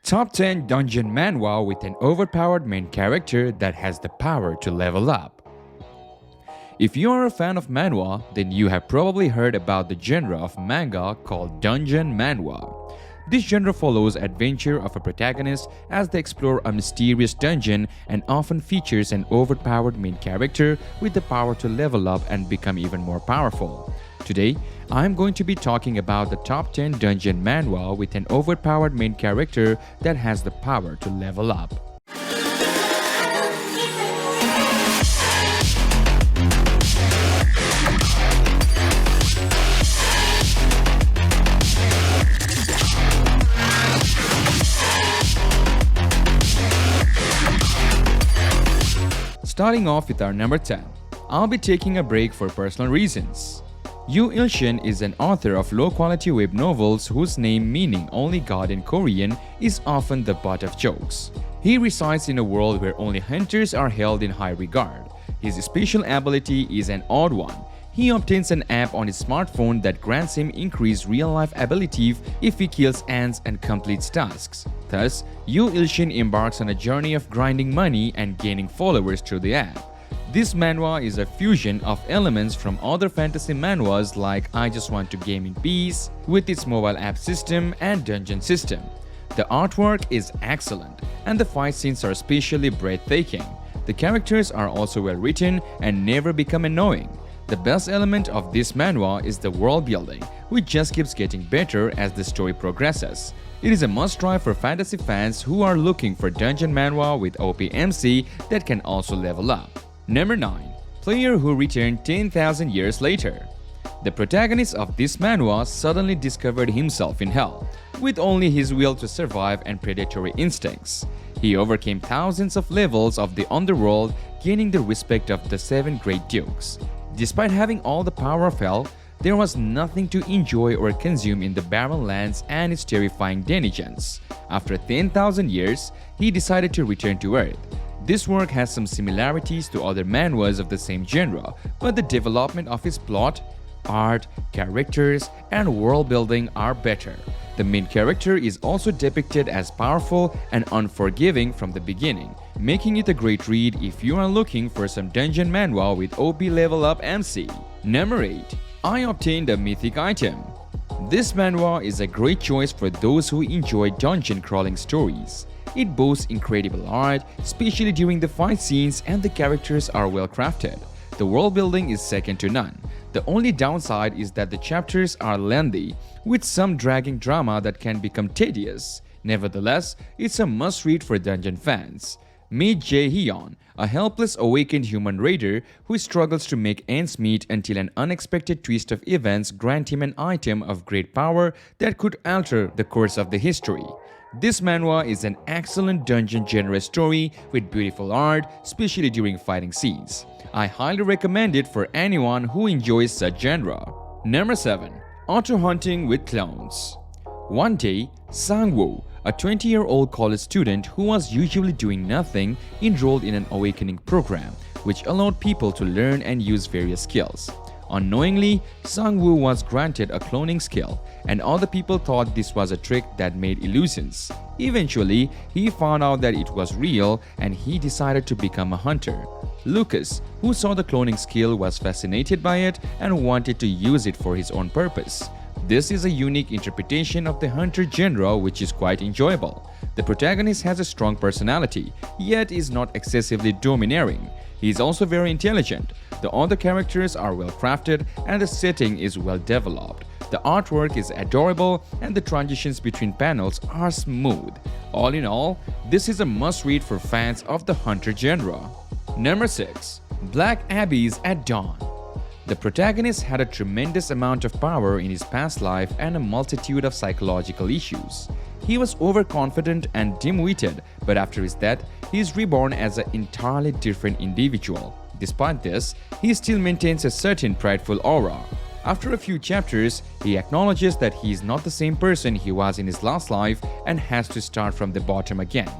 Top 10 Dungeon Manhwa with an overpowered main character that has the power to level up. If you are a fan of manhwa, then you have probably heard about the genre of manga called Dungeon Manhwa. This genre follows adventure of a protagonist as they explore a mysterious dungeon and often features an overpowered main character with the power to level up and become even more powerful. Today, I am going to be talking about the top 10 dungeon manhwa with an overpowered main character that has the power to level up. Starting off with our number 10, I'll be taking a break for personal reasons. Yoo Il-shin is an author of low-quality web novels whose name meaning only God in Korean is often the butt of jokes. He resides in a world where only hunters are held in high regard. His special ability is an odd one. He obtains an app on his smartphone that grants him increased real-life ability if he kills ants and completes tasks. Thus, Yoo Il-shin embarks on a journey of grinding money and gaining followers through the app. This manhwa is a fusion of elements from other fantasy manhwas like I Just Want to Game in Peace, with its mobile app system and dungeon system. The artwork is excellent, and the fight scenes are especially breathtaking. The characters are also well written and never become annoying. The best element of this manhwa is the world building, which just keeps getting better as the story progresses. It is a must-try for fantasy fans who are looking for dungeon manhwa with OP MC that can also level up. Number 9. Player who returned 10,000 years later. The protagonist of this manhwa suddenly discovered himself in hell, with only his will to survive and predatory instincts. He overcame thousands of levels of the underworld, gaining the respect of the 7 great dukes. Despite having all the power of hell, there was nothing to enjoy or consume in the barren lands and its terrifying denizens. After 10,000 years, he decided to return to Earth. This work has some similarities to other manhwas of the same genre, but the development of its plot, art, characters, and world building are better. The main character is also depicted as powerful and unforgiving from the beginning, making it a great read if you are looking for some dungeon manhwa with OP level up MC. Number 8. I obtained a mythic item. This manhwa is a great choice for those who enjoy dungeon crawling stories. It boasts incredible art, especially during the fight scenes, and the characters are well crafted. The world building is second to none. The only downside is that the chapters are lengthy, with some dragging drama that can become tedious. Nevertheless, it's a must-read for dungeon fans. Meet Jae-hyun, a helpless awakened human raider who struggles to make ends meet until an unexpected twist of events grant him an item of great power that could alter the course of the history. This manhwa is an excellent dungeon genre story with beautiful art, especially during fighting scenes. I highly recommend it for anyone who enjoys such genre. Number 7. Auto Hunting with Clones. One day, Sang-woo, a 20-year-old college student who was usually doing nothing, enrolled in an awakening program, which allowed people to learn and use various skills. Unknowingly, Sang-woo was granted a cloning skill, and other people thought this was a trick that made illusions. Eventually, he found out that it was real and he decided to become a hunter. Lucas, who saw the cloning skill, was fascinated by it and wanted to use it for his own purpose. This is a unique interpretation of the hunter genre which is quite enjoyable. The protagonist has a strong personality, yet is not excessively domineering. He is also very intelligent. The other characters are well crafted and the setting is well developed. The artwork is adorable and the transitions between panels are smooth. All in all, this is a must-read for fans of the hunter genre. Number 6. Black Abbeys at Dawn. The protagonist had a tremendous amount of power in his past life and a multitude of psychological issues. He was overconfident and dim-witted, but after his death, he is reborn as an entirely different individual. Despite this, he still maintains a certain prideful aura. After a few chapters, he acknowledges that he is not the same person he was in his last life and has to start from the bottom again.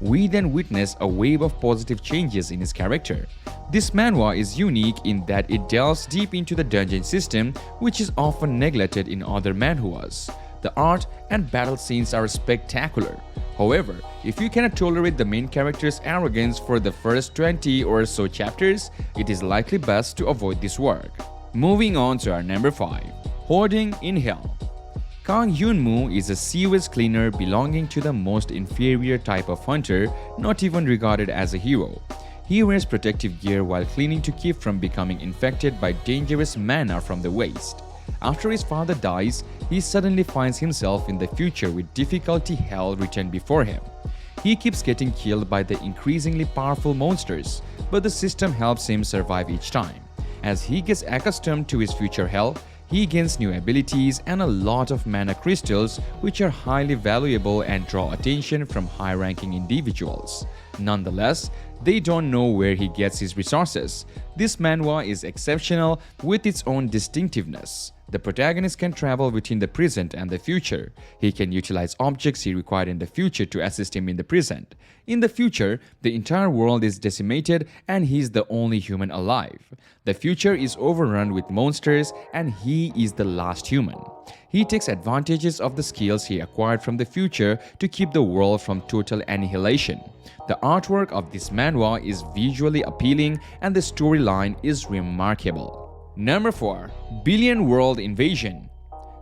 We then witness a wave of positive changes in his character. This manhwa is unique in that it delves deep into the dungeon system, which is often neglected in other manhwas. The art and battle scenes are spectacular. However, if you cannot tolerate the main character's arrogance for the first 20 or so chapters, it is likely best to avoid this work. Moving on to our number 5. Hoarding in Hell. Kang Hyun-moo is a sewage cleaner belonging to the most inferior type of hunter, not even regarded as a hero. He wears protective gear while cleaning to keep from becoming infected by dangerous mana from the waste. After his father dies, he suddenly finds himself in the future with difficulty hell written before him. He keeps getting killed by the increasingly powerful monsters, but the system helps him survive each time. As he gets accustomed to his future hell, he gains new abilities and a lot of mana crystals, which are highly valuable and draw attention from high-ranking individuals. Nonetheless, they don't know where he gets his resources. This manhwa is exceptional with its own distinctiveness. The protagonist can travel between the present and the future. He can utilize objects he required in the future to assist him in the present. In the future, the entire world is decimated and he is the only human alive. The future is overrun with monsters and he is the last human. He takes advantages of the skills he acquired from the future to keep the world from total annihilation. The artwork of this manhwa is visually appealing and the storyline is remarkable. Number 4. Billion World Invasion.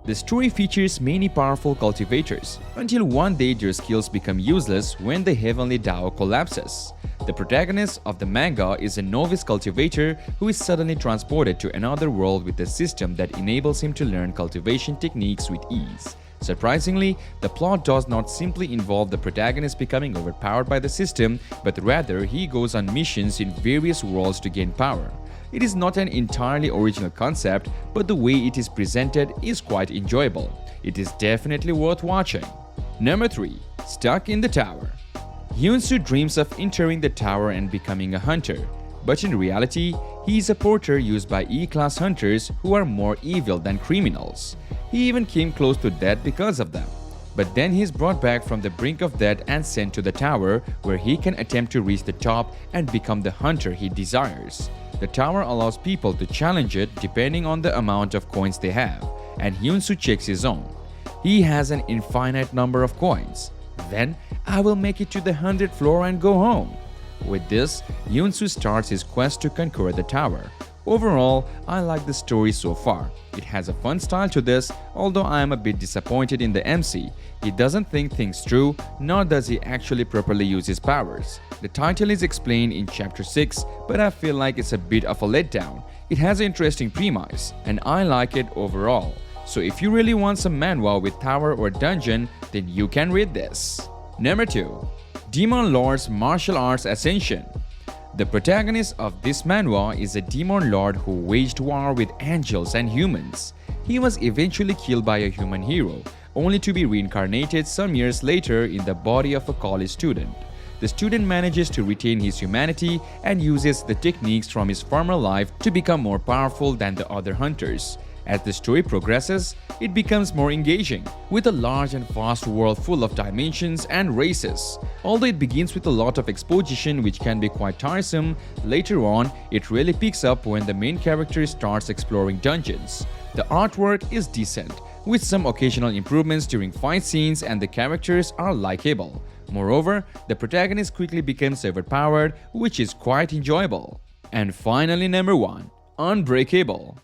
The story features many powerful cultivators, until one day their skills become useless when the heavenly Tao collapses. The protagonist of the manga is a novice cultivator who is suddenly transported to another world with a system that enables him to learn cultivation techniques with ease. Surprisingly, the plot does not simply involve the protagonist becoming overpowered by the system, but rather he goes on missions in various worlds to gain power. It is not an entirely original concept, but the way it is presented is quite enjoyable. It is definitely worth watching. Number 3. Stuck in the Tower. Hyun-soo dreams of entering the tower and becoming a hunter, but in reality, he is a porter used by E-class hunters who are more evil than criminals. He even came close to death because of them. But then he is brought back from the brink of death and sent to the tower, where he can attempt to reach the top and become the hunter he desires. The tower allows people to challenge it depending on the amount of coins they have, and Hyun-soo checks his own. He has an infinite number of coins. Then, I will make it to the 100th floor and go home. With this, Hyun-soo starts his quest to conquer the tower. Overall, I like the story so far. It has a fun style to this, although I am a bit disappointed in the MC. He doesn't think things through, nor does he actually properly use his powers. The title is explained in chapter 6, but I feel like it's a bit of a letdown. It has an interesting premise, and I like it overall. So if you really want some manhwa with tower or dungeon, then you can read this. Number 2. Demon Lord's Martial Arts Ascension. The protagonist of this manhwa is a demon lord who waged war with angels and humans. He was eventually killed by a human hero, only to be reincarnated some years later in the body of a college student. The student manages to retain his humanity and uses the techniques from his former life to become more powerful than the other hunters. As the story progresses, it becomes more engaging, with a large and vast world full of dimensions and races. Although it begins with a lot of exposition which can be quite tiresome, later on it really picks up when the main character starts exploring dungeons. The artwork is decent, with some occasional improvements during fight scenes, and the characters are likable. Moreover, the protagonist quickly becomes overpowered, which is quite enjoyable. And finally, number 1. Unbreakable.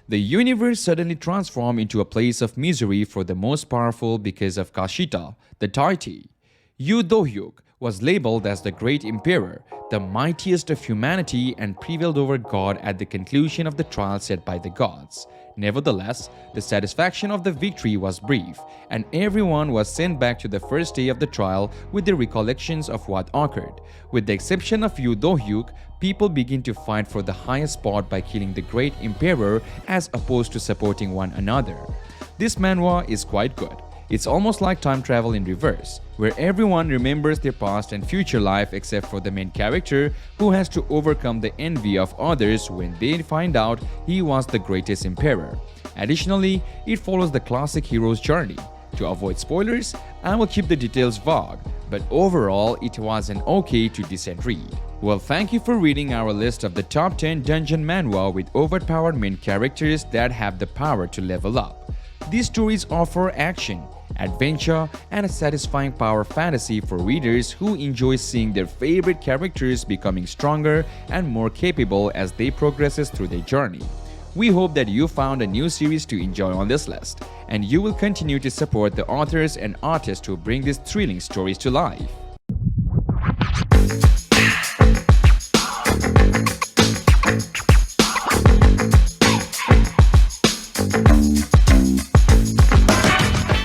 The universe suddenly transformed into a place of misery for the most powerful because of Kashita, the deity. Yu Do-hyuk was labeled as the Great Emperor, the mightiest of humanity, and prevailed over God at the conclusion of the trial set by the gods. Nevertheless, the satisfaction of the victory was brief, and everyone was sent back to the first day of the trial with their recollections of what occurred. With the exception of Yu Do-hyuk, people begin to fight for the highest spot by killing the Great Emperor as opposed to supporting one another. This manhwa is quite good. It's almost like time travel in reverse, where everyone remembers their past and future life except for the main character, who has to overcome the envy of others when they find out he was the greatest emperor. Additionally, it follows the classic hero's journey. To avoid spoilers, I will keep the details vague, but overall it was an okay to decent read. Well, thank you for reading our list of the top 10 dungeon manhwa with overpowered main characters that have the power to level up. These stories offer action, adventure, and a satisfying power fantasy for readers who enjoy seeing their favorite characters becoming stronger and more capable as they progresses through their journey. We hope that you found a new series to enjoy on this list, and you will continue to support the authors and artists who bring these thrilling stories to life.